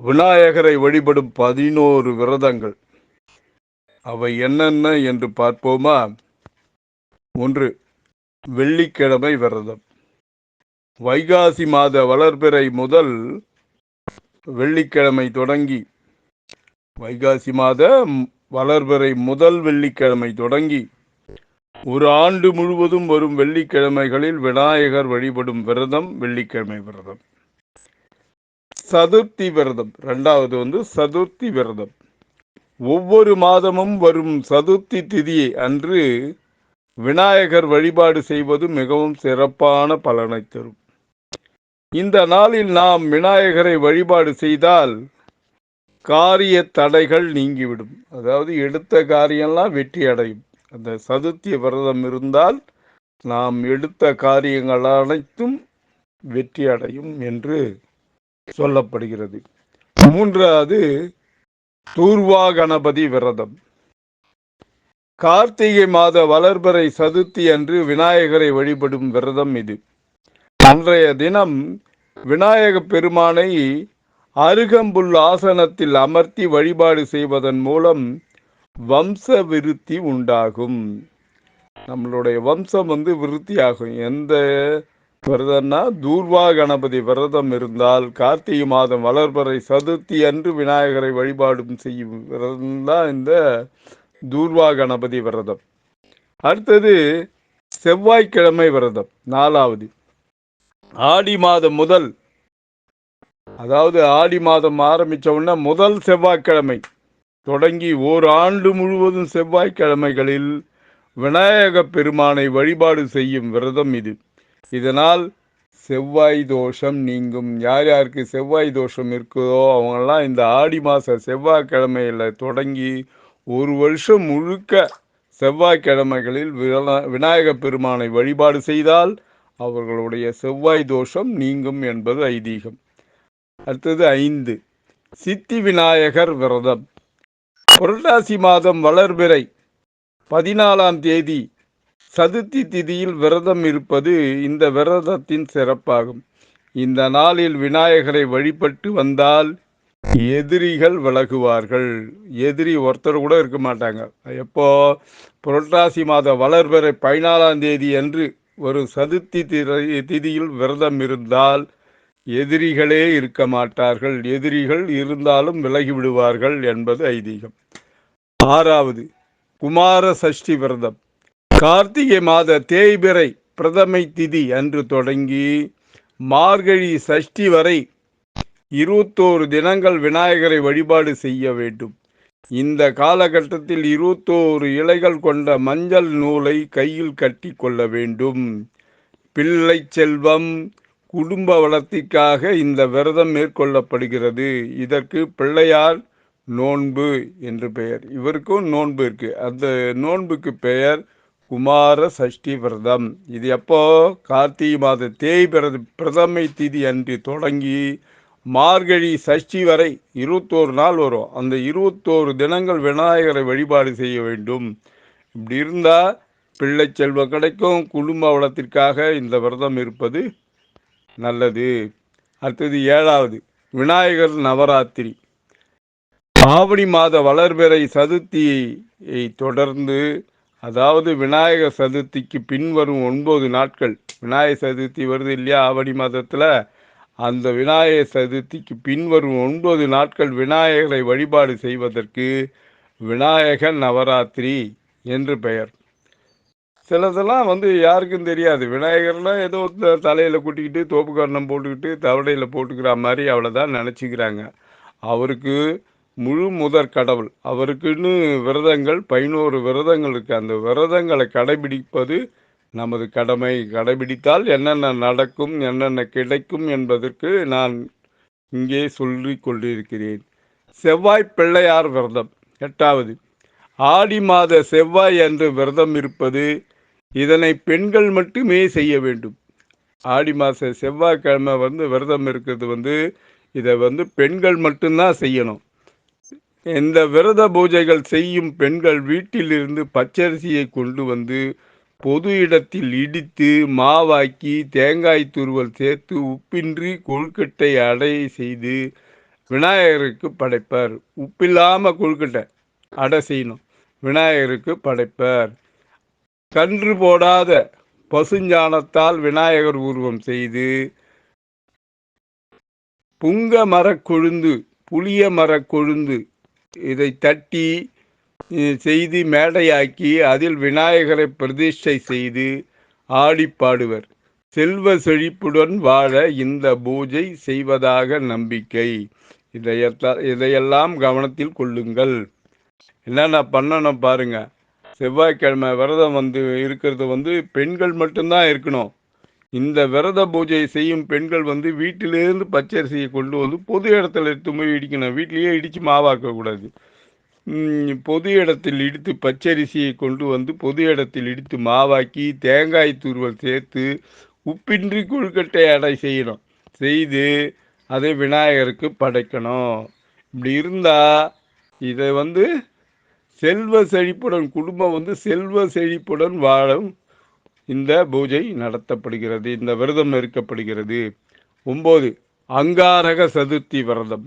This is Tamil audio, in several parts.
விநாயகரை வழிபடும் 11 விரதங்கள். அவை என்னென்ன என்று பார்ப்போமா? 1. வெள்ளிக்கிழமை விரதம். வைகாசி மாத வளர்பிறை முதல் வெள்ளிக்கிழமை தொடங்கி வைகாசி மாத வளர்பிறை முதல் வெள்ளிக்கிழமை தொடங்கி ஒரு ஆண்டு முழுவதும் வரும் வெள்ளிக்கிழமைகளில் விநாயகர் வழிபடும் விரதம் வெள்ளிக்கிழமை விரதம். சதுர்த்தி விரதம். 2வது சதுர்த்தி விரதம். ஒவ்வொரு மாதமும் வரும் சதுர்த்தி திதியை அன்று விநாயகர் வழிபாடு செய்வது மிகவும் சிறப்பான பலனை தரும். இந்த நாளில் நாம் விநாயகரை வழிபாடு செய்தால் காரிய தடைகள் நீங்கிவிடும். அதாவது எடுத்த காரியம்லாம் வெற்றி அடையும். அந்த சதுர்த்தி விரதம் இருந்தால் நாம் எடுத்த காரியங்கள் அனைத்தும் வெற்றி அடையும் என்று சொல்லப்படுகிறது. 3வது தூர்வா கணபதி விரதம். கார்த்திகை மாத வளர்பிறை சதுர்த்தி அன்று விநாயகரை வழிபடும் விரதம் இது. அன்றைய தினம் விநாயக பெருமானை அருகம்புல் ஆசனத்தில் அமர்த்தி வழிபாடு செய்வதன் மூலம் வம்ச விருத்தி உண்டாகும். நம்மளுடைய வம்சம் விருத்தியாகும். எந்த விரதம்னா தூர்வா கணபதி விரதம் இருந்தால் கார்த்திகை மாதம் வளர்பிறை சதுர்த்தி அன்று விநாயகரை வழிபாடும் செய்யும் விரதம் தான் இந்த தூர்வா கணபதி விரதம். அடுத்தது செவ்வாய்க்கிழமை விரதம். 4வது ஆடி மாதம் முதல், அதாவது ஆடி மாதம் ஆரம்பிச்ச உடனே முதல் செவ்வாய்க்கிழமை தொடங்கி ஓராண்டு முழுவதும் செவ்வாய்க்கிழமைகளில் விநாயக பெருமானை வழிபாடு செய்யும் விரதம் இது. இதனால் செவ்வாய் தோஷம் நீங்கும். யார் யாருக்கு செவ்வாய் தோஷம் இருக்குதோ அவங்கெல்லாம் இந்த ஆடி மாத செவ்வாய்க்கிழமையில் தொடங்கி ஒரு வருஷம் முழுக்க செவ்வாய்க்கிழமைகளில் விநாயக பெருமானை வழிபாடு செய்தால் அவர்களுடைய செவ்வாய் தோஷம் நீங்கும் என்பது ஐதீகம். அடுத்தது 5. சித்தி விநாயகர் விரதம். புரட்டாசி மாதம் வளர்பிறை 14ஆம் தேதி சதுர்த்தி திதியில் விரதம் இருப்பது இந்த விரதத்தின் சிறப்பாகும். இந்த நாளில் விநாயகரை வழிபட்டு வந்தால் எதிரிகள் விலகுவார்கள். எதிரி ஒருத்தர் கூட இருக்க மாட்டாங்க. எப்போ? புரட்டாசி மாத வளர்பிறை 14ஆம் தேதி அன்று ஒரு சதுர்த்தி திதியில் விரதம் இருந்தால் எதிரிகளே இருக்க மாட்டார்கள். எதிரிகள் இருந்தாலும் விலகி விடுவார்கள் என்பது ஐதீகம். 6வது குமார சஷ்டி விரதம். கார்த்திகை மாத தேய்பிறை பிரதமை திதி அன்று தொடங்கி மார்கழி சஷ்டி வரை 21 தினங்கள் விநாயகரை வழிபாடு செய்ய வேண்டும். இந்த காலகட்டத்தில் 21 இலைகள் கொண்ட மஞ்சள் நூலை கையில் கட்டி கொள்ள வேண்டும். பிள்ளை செல்வம், குடும்ப வளத்திற்காக இந்த விரதம் மேற்கொள்ளப்படுகிறது. இதற்கு பிள்ளையார் நோன்பு என்று பெயர். இவருக்கும் நோன்பு இருக்கு. அந்த நோன்புக்கு பெயர் குமார சஷ்டி விரதம். இது எப்போ? கார்த்திகை மாத பிரதமை திதி அன்று தொடங்கி மார்கழி சஷ்டி வரை 21 நாள் வரும். அந்த 21 தினங்கள் விநாயகரை வழிபாடு செய்ய வேண்டும். இப்படி இருந்தால் பிள்ளை செல்வம் கிடைக்கும். குடும்ப வளத்திற்காக இந்த விரதம் இருப்பது நல்லது. அடுத்தது 7வது விநாயகர் நவராத்திரி. ஆவணி மாத வளர்பிறை சதுர்த்தியை தொடர்ந்து, அதாவது விநாயகர் சதுர்த்திக்கு பின்வரும் 9 நாட்கள், விநாயகர் சதுர்த்தி வருது இல்லையா ஆவணி மாதத்தில், அந்த விநாயகர் சதுர்த்திக்கு பின்வரும் 9 நாட்கள் விநாயகரை வழிபாடு செய்வதற்கு விநாயகர் நவராத்திரி என்று பெயர். சிலதெல்லாம் யாருக்கும் தெரியாது. விநாயகர்னா ஏதோ தலையில் கூட்டிக்கிட்டு தோப்புக்கரணம் போட்டுக்கிட்டு தவடையில் போட்டுக்கிற மாதிரி அவ்வளோதான் நினச்சிக்கிறாங்க. அவருக்கு முழு முதற் கடவுள். அவருக்குன்னு விரதங்கள் 11 விரதங்கள் இருக்கு. அந்த விரதங்களை கடைபிடிப்பது நமது கடமை. கடைபிடித்தால் என்னென்ன நடக்கும், என்னென்ன கிடைக்கும் என்பதற்கு நான் இங்கே சொல்லி கொண்டிருக்கிறேன். செவ்வாய் பிள்ளையார் விரதம். 8வது ஆடி மாத செவ்வாய் அன்று விரதம் இருப்பது. இதனை பெண்கள் மட்டுமே செய்ய வேண்டும். ஆடி மாத செவ்வாய்க்கிழமை விரதம் இருக்கிறது இதை பெண்கள் மட்டும்தான் செய்யணும். இந்த விரத பூஜைகள் செய்யும் பெண்கள் வீட்டிலிருந்து பச்சரிசியை கொண்டு வந்து பொது இடத்தில் இடித்து மாவாக்கி தேங்காய் துருவல் சேர்த்து உப்பின்றி கொழுக்கட்டை அடை செய்து விநாயகருக்கு படைப்பர். உப்பில்லாம கொழுக்கட்டை அடை செய்யணும், விநாயகருக்கு படைப்பர். கன்று போடாத பசுஞ்சாணத்தால் விநாயகர் உருவம் செய்து புங்க மரக்கொழுந்து, புளிய மரக்கொழுந்து இதை தட்டி செய்து மேடையாக்கி அதில் விநாயகரை பிரதிஷ்டை செய்து ஆடி பாடுவர். செல்வ செழிப்புடன் வாழ இந்த பூஜை செய்வதாக நம்பிக்கை. இதையெல்லாம் கவனத்தில் கொள்ளுங்கள். என்னென்ன பண்ணணும் பாருங்க. செவ்வாய்க்கிழமை விரதம் இருக்கிறது பெண்கள் மட்டும்தான் இருக்கணும். இந்த விரத பூஜை செய்யும் பெண்கள் வீட்டிலிருந்து பச்சரிசியை கொண்டு பொது இடத்துல எடுத்து போய் இடிக்கணும். வீட்டிலேயே இடித்து மாவாக்க கூடாது. பொது இடத்தில் இடித்து பச்சரிசியை கொண்டு பொது இடத்தில் இடித்து மாவாக்கி தேங்காய் துருவல் சேர்த்து உப்பின்றி கொழுக்கட்டை அடை செய்யணும். செய்து அதை விநாயகருக்கு படைக்கணும். இப்படி இருந்தால் இதை செல்வ செழிப்புடன் குடும்பம் செல்வ செழிப்புடன் வாழும் இந்த பூஜை நடத்தப்படுகிறது. இந்த விரதம் இருக்கப்படுகிறது. 9 அங்காரக சதுர்த்தி விரதம்.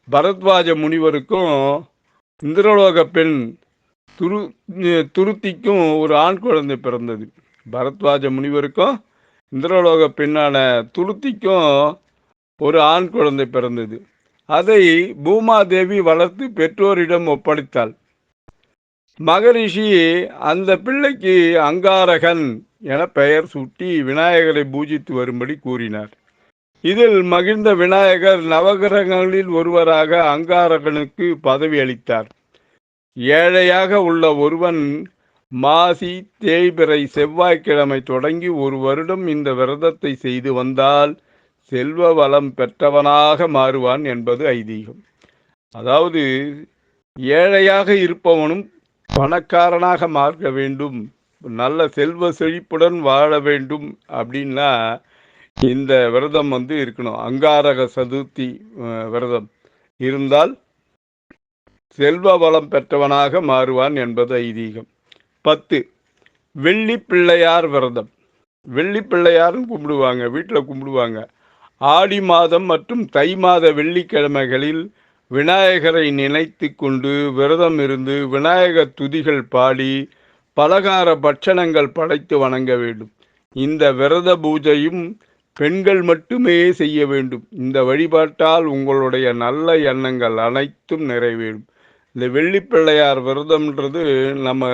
பரத்வாஜ முனிவருக்கும் இந்திரலோக பெண் துருத்திக்கும் ஒரு ஆண் குழந்தை பிறந்தது. பரத்வாஜ முனிவருக்கும் இந்திரலோக பெண்ணான துருத்திக்கும் ஒரு ஆண் குழந்தை பிறந்தது. அதை பூமாதேவி வளர்த்து பெற்றோரிடம் ஒப்படைத்தாள். மகரிஷி அந்த பிள்ளைக்கு அங்காரகன் என பெயர் சூட்டி விநாயகரை பூஜித்து வரும்படி கூறினார். இதில் மகிழ்ந்த விநாயகர் நவகிரகங்களில் ஒருவராக அங்காரகனுக்கு பதவி அளித்தார். ஏழையாக உள்ள ஒருவன் மாசி தேய்பிறை செவ்வாய்க்கிழமை தொடங்கி ஒரு வருடம் இந்த விரதத்தை செய்து வந்தால் செல்வ வளம் பெற்றவனாக மாறுவான் என்பது ஐதீகம். அதாவது ஏழையாக இருப்பவனும் பணக்காரனாக மாற்ற வேண்டும், நல்ல செல்வ செழிப்புடன் வாழ வேண்டும் அப்படின்னா இந்த விரதம் இருக்கணும். அங்காரக சதுர்த்தி விரதம் இருந்தால் செல்வ வளம் பெற்றவனாக மாறுவான் என்பது ஐதீகம். 10 வெள்ளி பிள்ளையார் விரதம். வெள்ளி பிள்ளையார்னு கும்பிடுவாங்க, வீட்டில் கும்பிடுவாங்க. ஆடி மாதம் மற்றும் தை மாத வெள்ளிக்கிழமைகளில் விநாயகரை நினைத்து கொண்டு விரதம் இருந்து விநாயகர் துதிகள் பாடி பலகார பட்சணங்கள் படைத்து வணங்க வேண்டும். இந்த விரத பூஜையும் பெண்கள் மட்டுமே செய்ய வேண்டும். இந்த வழிபாட்டால் உங்களுடைய நல்ல எண்ணங்கள் அனைத்தும் நிறைவேறும். இந்த வெள்ளிப்பிள்ளையார் விரதம்ன்றது நம்ம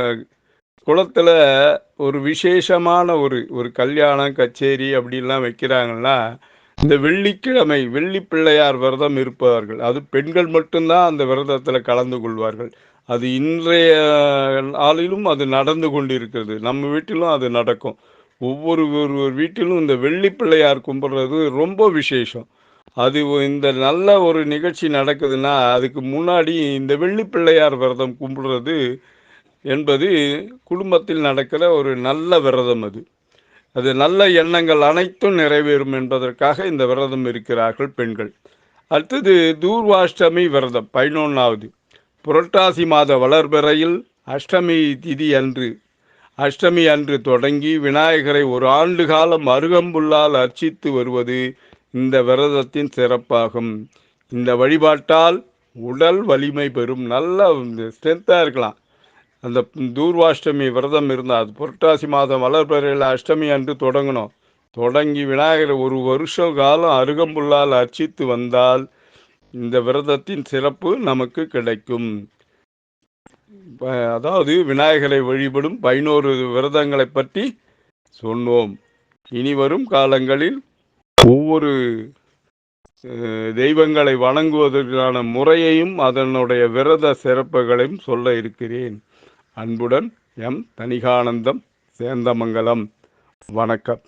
குளத்தில் ஒரு விசேஷமான ஒரு கல்யாணம் கச்சேரி அப்படிலாம் வைக்கிறாங்கன்னா இந்த வெள்ளிக்கிழமை வெள்ளிப்பிள்ளையார் விரதம் இருப்பவர்கள், அது பெண்கள் மட்டும்தான் அந்த விரதத்தில் கலந்து கொள்வார்கள். அது இன்றைய நாளிலும் அது நடந்து கொண்டிருக்கிறது. நம்ம வீட்டிலும் அது நடக்கும். ஒவ்வொரு வீட்டிலும் இந்த வெள்ளிப்பிள்ளையார் கும்பிட்றது ரொம்ப விசேஷம். அது இந்த நல்ல ஒரு நிகழ்ச்சி நடக்குதுன்னா அதுக்கு முன்னாடி இந்த வெள்ளிப்பிள்ளையார் விரதம் கும்பிடுறது என்பது குடும்பத்தில் நடக்கிற ஒரு நல்ல விரதம். அது நல்ல எண்ணங்கள் அனைத்தும் நிறைவேறும் என்பதற்காக இந்த விரதம் இருக்கிறார்கள் பெண்கள். அடுத்தது தூர்வாஷ்டமி விரதம் 11வது. புரட்டாசி மாத வளர்பிறையில் அஷ்டமி அன்று தொடங்கி விநாயகரை ஒரு ஆண்டு காலம் அருகம்புல்லால் அர்ச்சித்து வருவது இந்த விரதத்தின் சிறப்பாகும். இந்த வழிபாட்டால் உடல் வலிமை பெறும், நல்ல ஸ்ட்ரென்த்தாக இருக்கலாம். அந்த தூர்வாஷ்டமி விரதம் இருந்தால் அது புரட்டாசி மாதம் வளர்பிறையில் அஷ்டமி அன்று தொடங்கணும். தொடங்கி விநாயகரை ஒரு வருஷம் காலம் அருகம்புல்லால் அர்ச்சித்து வந்தால் இந்த விரதத்தின் சிறப்பு நமக்கு கிடைக்கும். அதாவது விநாயகரை வழிபடும் 11 விரதங்களை பற்றி சொன்னோம். இனி வரும் காலங்களில் ஒவ்வொரு தெய்வங்களை வணங்குவதற்கான முறையையும் அதனுடைய விரத சிறப்புகளையும் சொல்ல இருக்கிறேன். அன்புடன் எம் தணிகானந்தம், சேந்தமங்கலம். வணக்கம்.